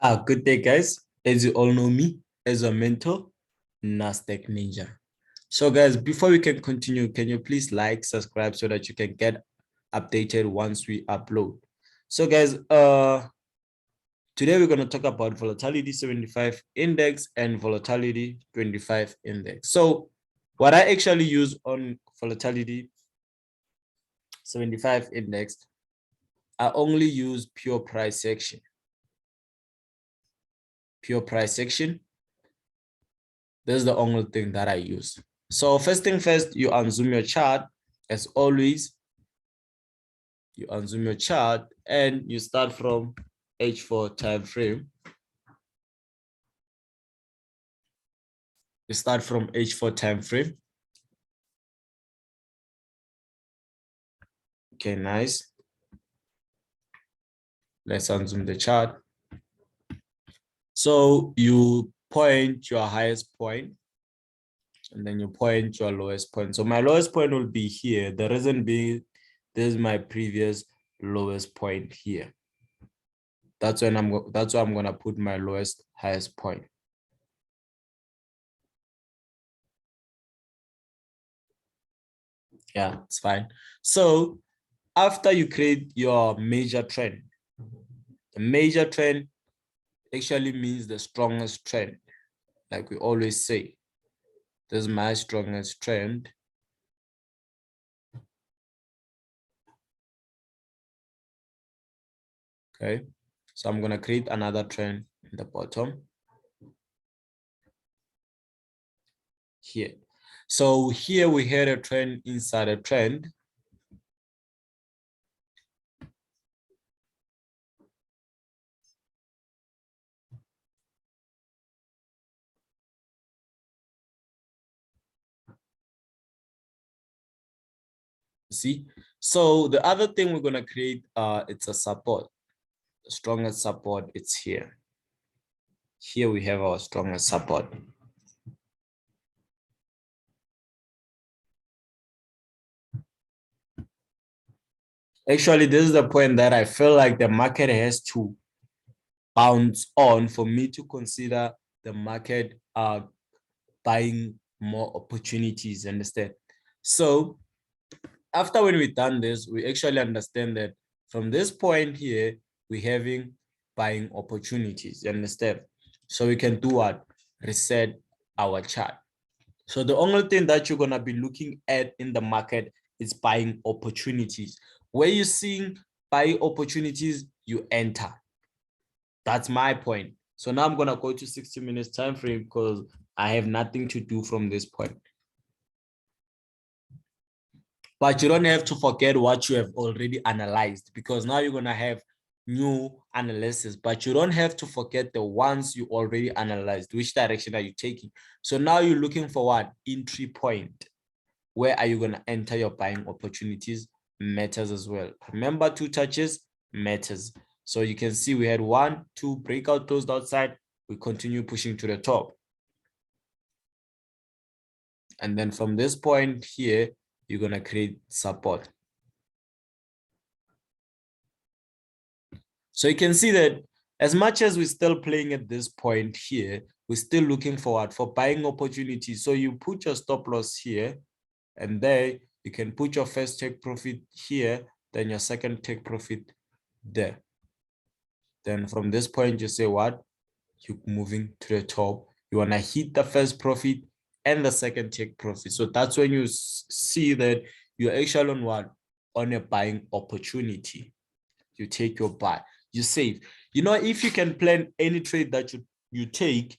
Good day, guys. As you all know me as a mentor, NASDAQ Ninja. So, guys, before we can continue, can you please like, subscribe so that you can get updated once we upload? So, guys, today we're going to talk about volatility 75 index and volatility 25 index. So, what I actually use on volatility 75 index, I only use pure price action. Pure price action. This is the only thing that I use. So first thing first, you unzoom your chart. As always, you unzoom your chart and you start from H4 time frame. You start from H4 time frame. Okay, nice. Let's unzoom the chart. So you point your highest point and then you point your lowest point. So my lowest point will be here. The reason being, this is my previous lowest point here. That's why I'm gonna put my lowest highest point. Yeah, it's fine. So after you create your major trend, the major trend actually means the strongest trend. Like we always say, this is my strongest trend. Okay, so I'm gonna create another trend in the bottom here. So here we had a trend inside a trend. See, so the other thing we're gonna create, it's a support. The strongest support, it's here. Here we have our strongest support. Actually, this is the point that I feel like the market has to bounce on for me to consider the market buying more opportunities, understand? So after when we've done this, we actually understand that from this point here, we're having buying opportunities, you understand? So we can do what? Reset our chart. So the only thing that you're going to be looking at in the market is buying opportunities. Where you're seeing buying opportunities, you enter. That's my point. So now I'm going to go to 60 minutes time frame because I have nothing to do from this point. But you don't have to forget what you have already analyzed, because now you're going to have new analysis, but you don't have to forget the ones you already analyzed. Which direction are you taking? So now you're looking for what? Entry point. Where are you going to enter your buying opportunities? Matters as well. Remember, 2 touches matters. So you can see we had 1, 2 breakout closed outside. We continue pushing to the top. And then from this point here, you're going to create support. So you can see that as much as we're still playing at this point here, we're still looking forward for buying opportunities. So you put your stop loss here, and there you can put your first take profit here, then your second take profit there. Then from this point, you say what? You're moving to the top. You want to hit the first profit and the second take profit. So that's when you see that you're actually on what? On a buying opportunity. You take your buy, you save. You know, if you can plan any trade that you take,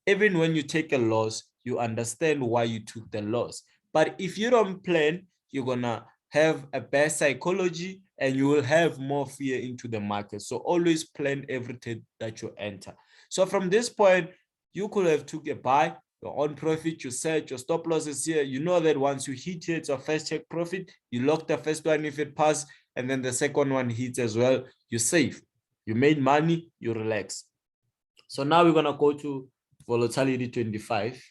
even when you take a loss, you understand why you took the loss. But if you don't plan, you're gonna have a bad psychology and you will have more fear into the market. So always plan every trade that you enter. So from this point, you could have took a buy, your own profit, you set your stop losses here. You know that once you hit here, it's your first take profit. You lock the first one if it passes, and then the second one hits as well. You save. You made money, you relax. So now we're gonna go to volatility 25.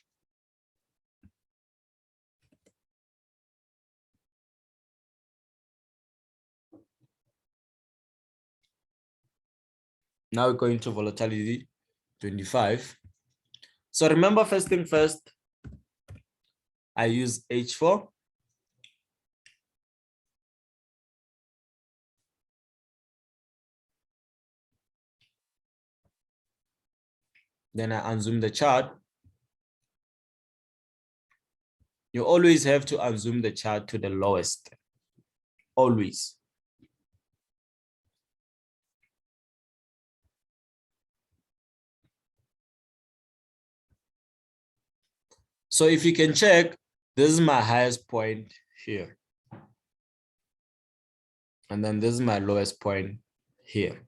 Now we're going to volatility 25. So remember, first thing first, I use H4. Then I unzoom the chart. You always have to unzoom the chart to the lowest. Always. So if you can check, this is my highest point here. And then this is my lowest point here.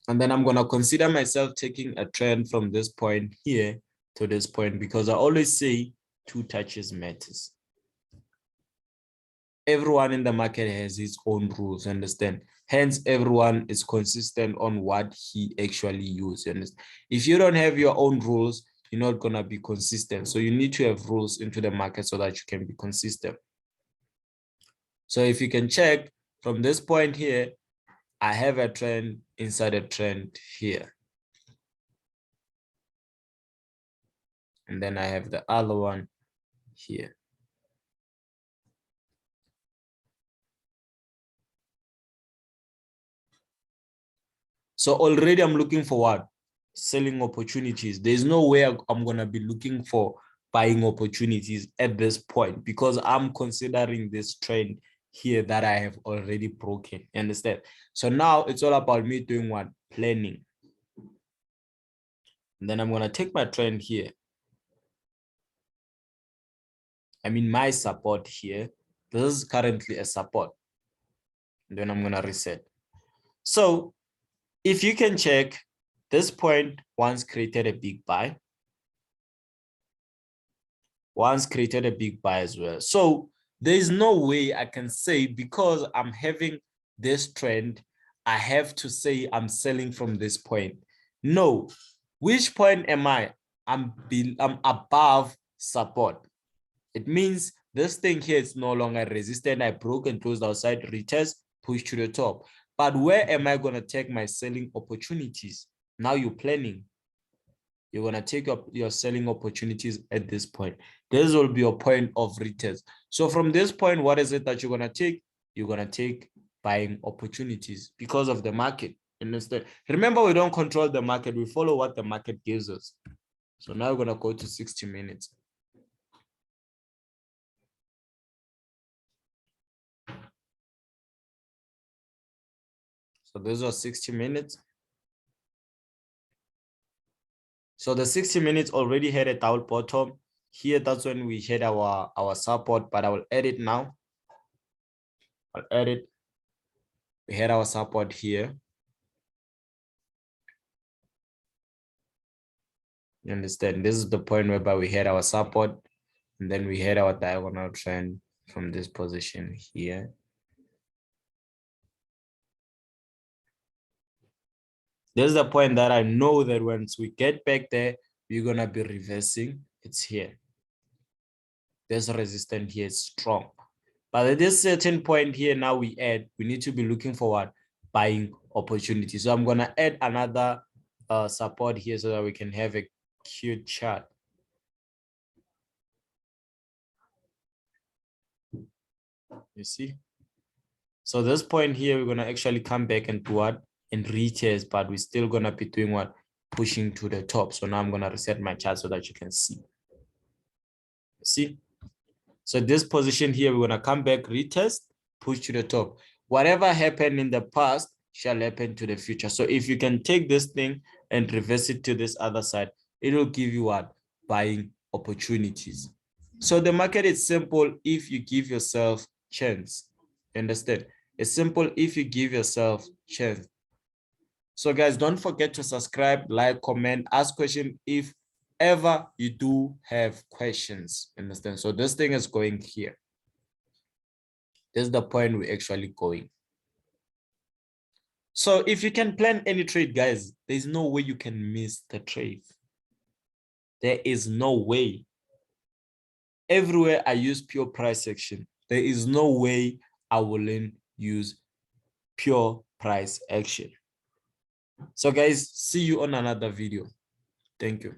And then I'm going to consider myself taking a trend from this point here to this point, because I always say 2 touches matters. Everyone in the market has his own rules, understand? Hence, everyone is consistent on what he actually uses. Understand? If you don't have your own rules, you're not going to be consistent. So you need to have rules into the market so that you can be consistent. So if you can check from this point here, I have a trend inside a trend here. And then I have the other one here. So already I'm looking for what? Selling opportunities. There's no way I'm going to be looking for buying opportunities at this point, because I'm considering this trend here that I have already broken. You understand? So now it's all about me doing what? Planning. And then I'm going to take my trend here. I mean, my support here. This is currently a support. And then I'm going to reset. So if you can check, this point once created a big buy. Once created a big buy as well. So there's no way I can say, because I'm having this trend, I have to say I'm selling from this point. No. Which point am I? I'm above support. It means this thing here is no longer resistant. I broke and closed outside, retest, push to the top. But where am I going to take my selling opportunities? Now you're planning. You're going to take up your selling opportunities at this point. This will be your point of retest. So from this point, what is it that you're going to take? You're going to take buying opportunities because of the market. Understand? Remember, we don't control the market. We follow what the market gives us. So now we're going to go to 60 minutes. So those are 60 minutes. So the 60 minutes already had a double bottom. Here, that's when we had our support, but I will edit now. I'll edit. We had our support here. You understand? This is the point whereby we had our support, and then we had our diagonal trend from this position here. This is the point that I know that once we get back there, we're going to be reversing. It's here. This resistance here is strong. But at this certain point here, now we need to be looking forward, buying opportunity. So I'm going to add another support here so that we can have a cute chart. You see? So this point here, we're going to actually come back and do what? And retest, but we're still going to be doing what? Pushing to the top. So now I'm going to reset my chart so that you can see. See? So this position here, we're going to come back, retest, push to the top. Whatever happened in the past shall happen to the future. So if you can take this thing and reverse it to this other side, it will give you what? Buying opportunities. So the market is simple if you give yourself chance. Understand? It's simple if you give yourself chance. So guys, don't forget to subscribe, like, comment, ask questions if ever you do have questions. Understand? So this thing is going here. This is the point we're actually going. So if you can plan any trade, guys, there's no way you can miss the trade. There is no way. Everywhere I use pure price action, there is no way I will use pure price action. So guys, see you on another video. Thank you.